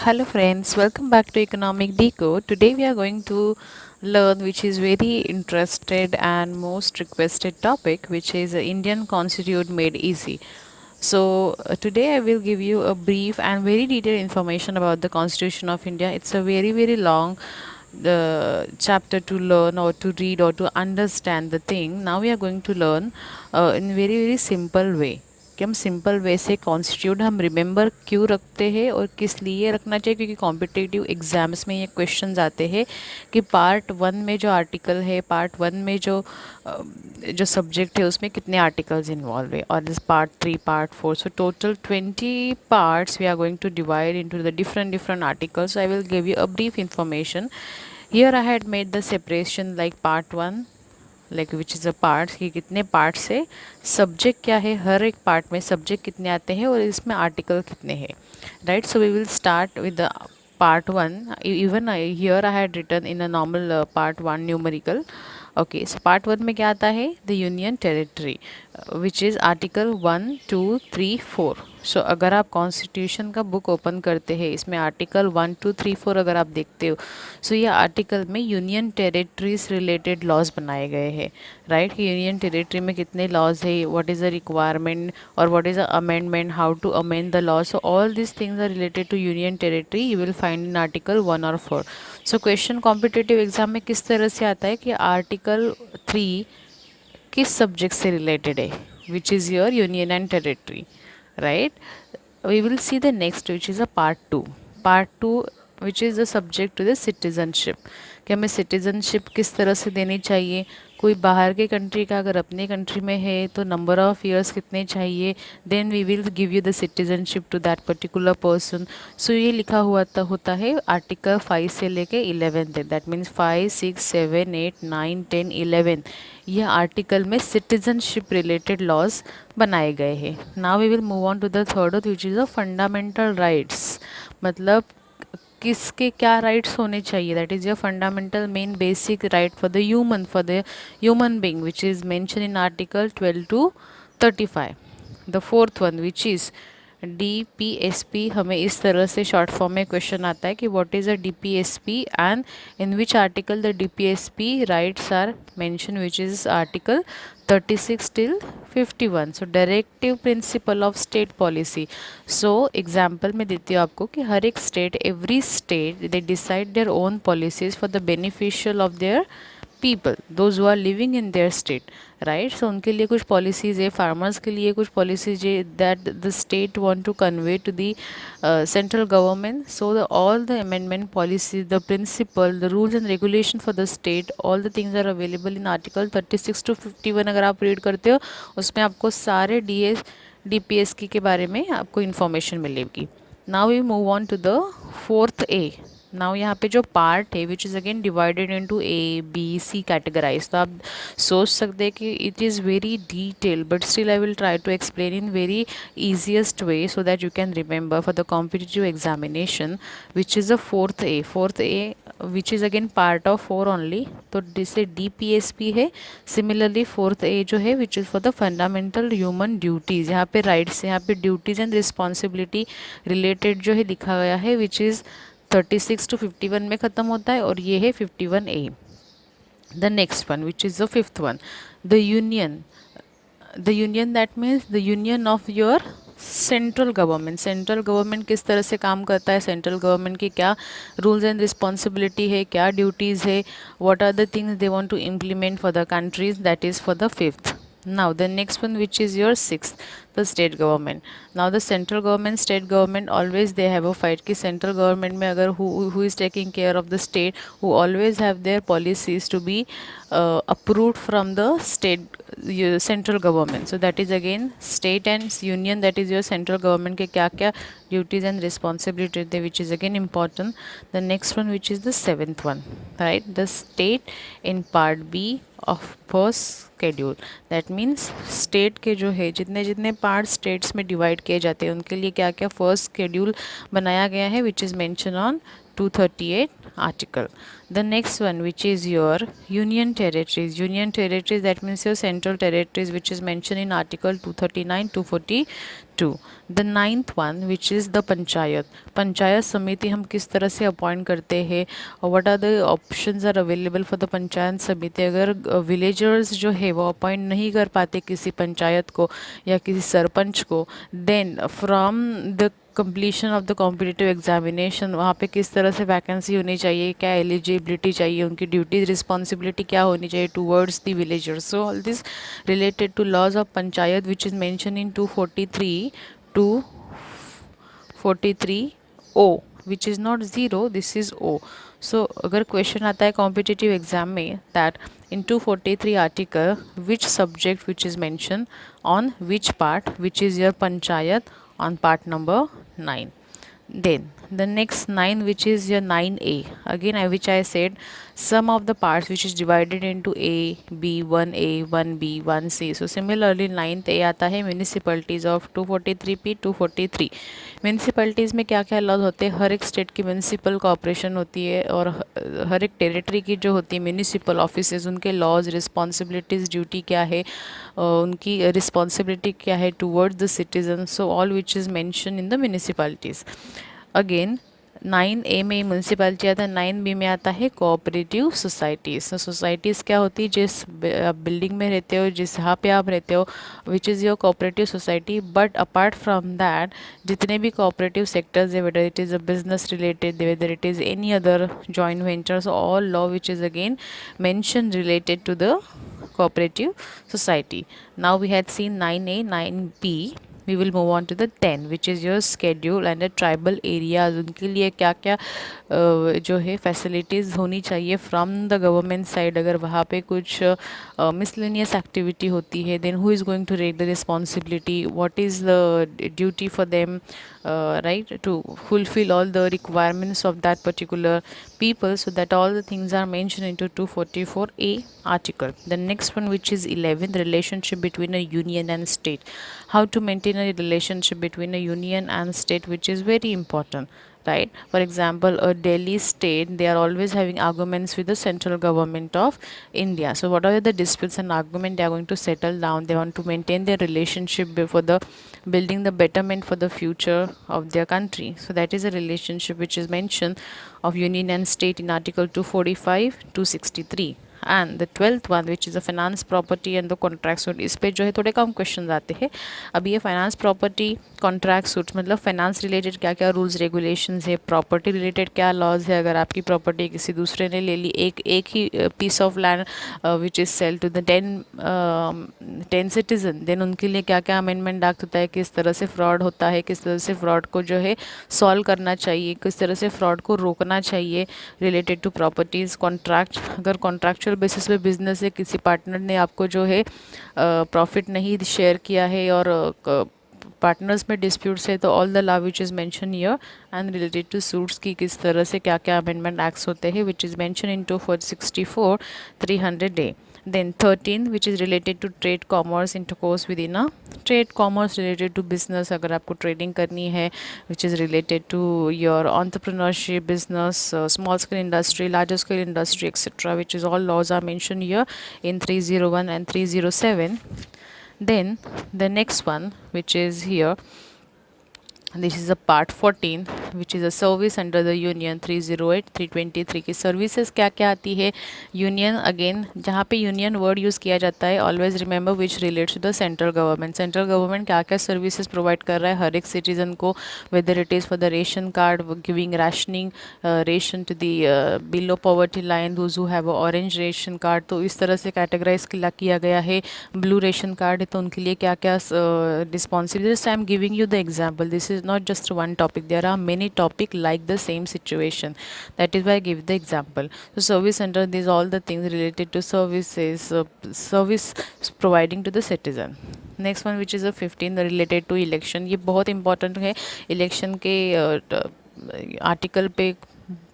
Hello friends, welcome back to Economic Decode. Today we are going to learn which is very interested and most requested topic, which is Indian Constitute made easy. Today I will give you a brief and very detailed information about the Constitution of India. It's a very long chapter to learn or to read or to understand the thing. Now we are going to learn in very simple way कि हम simple way से constitute हम remember क्यों रखते हैं और किस लिए रखना चाहिए, क्योंकि कॉम्पिटिटिव एग्जाम्स में ये क्वेश्चंस आते हैं कि पार्ट वन में जो आर्टिकल है, पार्ट वन में जो सब्जेक्ट है उसमें कितने आर्टिकल्स इन्वॉल्व है, और this part three, part four, so total 20 parts we are going to divide into the different articles. I will give you a brief information. Here I had made the separation like part one, like which is a part कि कितने part से subject क्या है, हर एक part में subject कितने आते हैं और इसमें आर्टिकल कितने हैं, right. So we will start with the part one. Even here I had written in a normal part one numerical. Okay, so part one में क्या आता है, the union territory, which is article 1, 2, 3, 4. So अगर आप constitution का book open करते हैं, इसमें आर्टिकल 1, 2, 3, 4 अगर आप देखते हो, सो ये आर्टिकल में यूनियन टेरिटरीज रिलेटेड लॉज बनाए गए हैं, राइट. यूनियन टेरिटरी में कितने लॉज है, व्हाट इज़ द रिक्वायरमेंट और what is the amendment, how to amend the law. So all this things are related to union territory, you will find in article 1 और 4. So question competitive exam में किस तरह से आता है कि article 3 किस सब्जेक्ट से रिलेटेड है, which is your union and territory, right. We will see the next, which is a part 2. Part 2, which is the subject to the citizenship, कि हमें सिटीजनशिप किस तरह से देनी चाहिए. कोई बाहर के कंट्री का अगर अपने कंट्री में है तो नंबर ऑफ़ ईयर्स कितने चाहिए, then we will give you the citizenship to that particular person. So ये लिखा हुआ होता है आर्टिकल 5 से लेके 11 तक, दैट मीन्स 5, 6, 7, 8, 9, 10, 11, ये आर्टिकल में सिटीजनशिप रिलेटेड लॉज बनाए गए हैं. Now we will move on to the third, which is a fundamental rights, मतलब किसके क्या राइट्स होने चाहिए, that is your fundamental main basic right for the human being, which is mention in article 12 to 35. The fourth one, which is DPSP, हमें इस तरह से short form में क्वेश्चन आता है कि what is a DPSP and in which article the DPSP rights are mention, which is article 36 till 51. So directive principle of state policy. So example में देती हूँ आपको कि हर एक state, every state they decide their own policies for the beneficial of their people, those who are living in their state, right. So उनके लिए कुछ पॉलिसीज़ है, फार्मर्स के लिए कुछ पॉलिसीज है that the state want to convey to the central government. So the all the amendment policies, the principal, the rules and regulation for the state, all the things are available in article 36 to 51. अगर आप read करते हो उसमें आपको सारे DPSP के बारे में आपको इन्फॉर्मेशन मिलेगी. Now we move on to the fourth A. Now यहाँ पे जो पार्ट है, which is again divided into A, B, C categorise. तो आप सोच सकते हैं कि it is very detail, but still I will try to explain in very easiest way so that you can remember for the competitive examination, which is the fourth A which is again part of 4 only. तो जिससे DPSP है. Similarly fourth ए जो है, which is for the fundamental human duties, यहाँ पे rights, यहाँ पे duties and responsibility related जो है लिखा गया है, विच इज़ 36 to 51 में ख़त्म होता है, और ये है 51A. The next one, which is the fifth one, the union. The union that means the union of your central government. Central government किस तरह से काम करता है, सेंट्रल गवर्नमेंट की क्या रूल्स एंड रिस्पॉन्सिबिलिटी है, क्या ड्यूटीज़ है, what are the things they want to implement for the countries, that is for the fifth. Now the next one, which is your sixth, the state government. Now the central government, state government, always they have a fight कि central government में अगर who is taking care of the state, who always have their policies to be approved from the state central government. So that is again state and union, that is your central government के क्या क्या duties and responsibilities there, which is again important. The next one, which is the seventh one, right, the state in part B of first schedule. That means state के जो है जितने जितने part states में divide किए जाते हैं उनके लिए क्या क्या फर्स्ट शेड्यूल बनाया गया है, which is mention on 238 article. The next one, which is your union territories. Union territories, that means your central territories, which is mentioned in article 239, 242. The ninth one, which is the panchayat. Panchayat samiti हम किस तरह से appoint करते हैं और what are the options are available for the panchayat samiti. अगर villagers जो है वो अपॉइंट नहीं कर पाते किसी पंचायत को या किसी सरपंच को, then from the completion of the competitive examination वहाँ पे किस तरह से वैकेंसी होनी चाहिए, क्या एलिजिबिलिटी चाहिए, उनकी ड्यूटीज रिस्पॉन्सिबिलिटी क्या होनी चाहिए towards the villagers. So all this related to laws of panchayat which is mention in 243 to 43 O, which is not zero, this is O. So अगर क्वेश्चन आता है कॉम्पिटिटिव एग्जाम में that in 243 article which subject which is mentioned on which part, which is your panchayat on part number 9. Then the next 9, which is your 9a, again which I said some of the parts which is divided into a, b, 1a, 1b, 1c. So similarly 9th a आता है municipalities of 243p, 243. Municipalities में क्या क्या laws होते हैं, हर एक state की municipal corporation होती है और हर एक टेरिटरी की जो होती है म्यूनसिपल ऑफिसेज, उनके लॉज, रिस्पॉन्सिबिलिटीज़, ड्यूटी क्या है, उनकी रिस्पॉन्सिबिलिटी क्या है towards the citizen. So all which is mention in the municipalities. Again 9A में म्यूनसिपैलिटी आता है, 9B में आता है कोऑपरेटिव सोसाइटीज़. तो सोसाइटीज़ क्या होती है, जिस बिल्डिंग में रहते हो, जिस जहाँ पे आप रहते हो, which is your cooperative society. But apart from that जितने भी कोऑपरेटिव सेक्टर्स है, whether it is a business related, whether it is any other joint ventures, all law which is again mention related to the cooperative society. Now we had seen 9A, 9B. We will move on to the 10, which is your schedule and the tribal areas. उनके लिए क्या क्या जो है facilities होनी चाहिए from the government side. अगर वहाँ पे कुछ मिसलेनियस एक्टिविटी होती है, then who is going to take the responsibility, what is the duty for them, right, to fulfill all the requirements of that particular people. So that all the things are mentioned into 244a article. The next one, which is 11, relationship between a union and state. How to maintain a relationship between a union and state, which is very important, right? For example, a Delhi state, they are always having arguments with the central government of India. So whatever the disputes and argument, they are going to settle down. They want to maintain their relationship before the building the betterment for the future of their country. So that is a relationship which is mentioned of union and state in article 245, 263. And the 12th one, which is a finance property and the contract suit. इस पे जो है थोड़े कम question आते हैं. अब ये finance property, contract suit मतलब फाइनेंस रिलेटेड क्या क्या रूल्स रेगुलेशंस है, प्रॉपर्टी रिलेटेड क्या लॉज है. अगर आपकी प्रॉपर्टी किसी दूसरे ने ले ली, एक ही piece of land which is sell to the 10 citizen, then उनके लिए क्या क्या अमेंडमेंट एक्ट होता है, किस तरह से फ्रॉड होता है, किस तरह से फ्रॉड को जो है सॉल्व करना चाहिए, किस तरह से फ्रॉड को रोकना चाहिए रिलेटेड टू प्रॉपर्टीज़. कॉन्ट्रैक्ट, अगर कॉन्ट्रैक्चुअल बेसिस पे बिजनेस है, किसी पार्टनर ने आपको जो है प्रॉफिट नहीं शेयर किया है और पार्टनर्स में डिस्प्यूट्स है, तो all the law which is mention here and related to suits की किस तरह से क्या क्या अमेंडमेंट एक्ट्स होते हैं, विच is mention in 264, 300A. Then 13, which is related to trade commerce intercourse within a trade commerce related to business. अगर आपको ट्रेडिंग करनी है, which is related to your entrepreneurship, business, small scale industry, larger scale industry, etc., which is all laws are mentioned here in 301 and 307. Then the next one, which is here, this is a part 14, which is a service under the union 308, 323 की services क्या क्या आती है. Union, again जहाँ पे union word use किया जाता है, always remember which relates to the central government. Central government क्या क्या सर्विसेज प्रोवाइड कर रहा है हर एक सिटीजन को, whether it is for the ration card, giving rationing ration to the below poverty line, those who have orange ration card. तो इस तरह से कैटेगराइज किया गया है. ब्लू रेशन कार्ड है तो उनके लिए क्या क्या responsibilities. I am giving you the example, this is not just one topic, there are many topic like the same situation. That is why I give the example. So service under these all the things related to services, service providing to the citizen. Next one, which is a 15, related to election. ये बहुत important है. election के article पे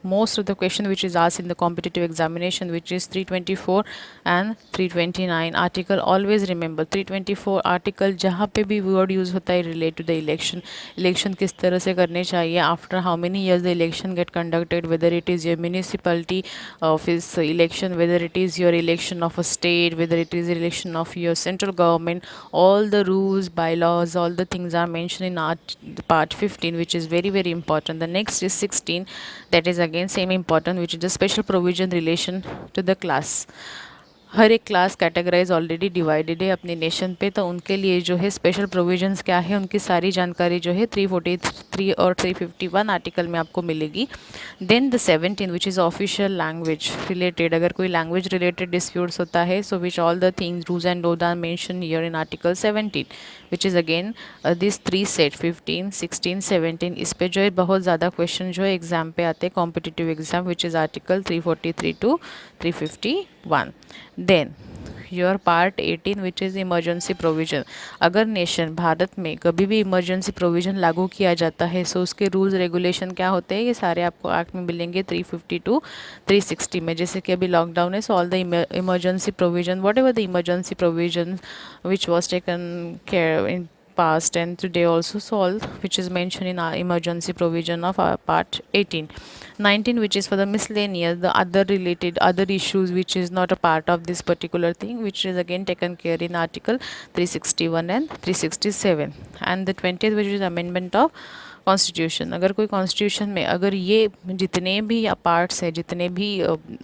most of the question which is asked in the competitive examination, which is 324 and 329 article. Always remember 324 article जहाँ पे भी word use होता है relate to the election. Election किस तरह से करने चाहिए, after how many years the election get conducted, whether it is your municipality office election, whether it is your election of a state, whether it is election of your central government, all the rules, bylaws, all the things are mentioned in part 15, which is very very important. The next is 16, that is again same important, which is the special provision relation to the class. हर एक class categorise already divided है अपने nation पे, तो उनके लिए जो है special provisions क्या है, उनकी सारी जानकारी जो है 343 और 351 आर्टिकल में आपको मिलेगी. Then the 17 which is official language related, अगर कोई लैंग्वेज रिलेटेड डिस्प्यूट्स होता है, so which all the things rules and those are mention here in article 17, which is again this 3 set 15, 16, 17. इस पे जो है बहुत ज़्यादा क्वेश्चन जो है एग्जाम पे आते हैं, competitive exam, which is article 343 to 351. Then your part 18 which is emergency provision. अगर नेशन भारत में कभी भी इमरजेंसी प्रोविजन लागू किया जाता है, सो उसके रूल्स रेगुलेशन क्या होते हैं, ये सारे आपको एक्ट में मिलेंगे 350 टू 360 में. जैसे कि अभी लॉकडाउन है, so all the emergency provision, what ever the emergency provision which was taken care in past and today also solved, which is mentioned in our emergency provision of our part 18. 19 which is for the miscellaneous, the other related other issues which is not a part of this particular thing, which is again taken care in article 361 and 367. And the 20th which is amendment of constitution. अगर कोई constitution में अगर ये जितने भी parts हैं, जितने भी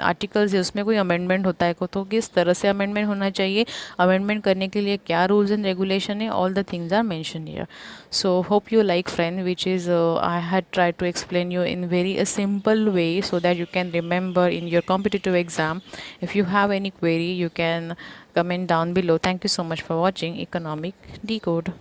आर्टिकल्स है, उसमें कोई अमेंडमेंट होता है तो किस तरह से अमेंडमेंट होना चाहिए, अमेंडमेंट करने के लिए क्या रूल्स एंड रेगुलेशन है, all the things are mention here. So hope you like friend, which is I had try to explain you in very a simple way so that you can remember in your competitive exam. If you have any query, you can comment down below. Thank you so much for watching Economic Decode.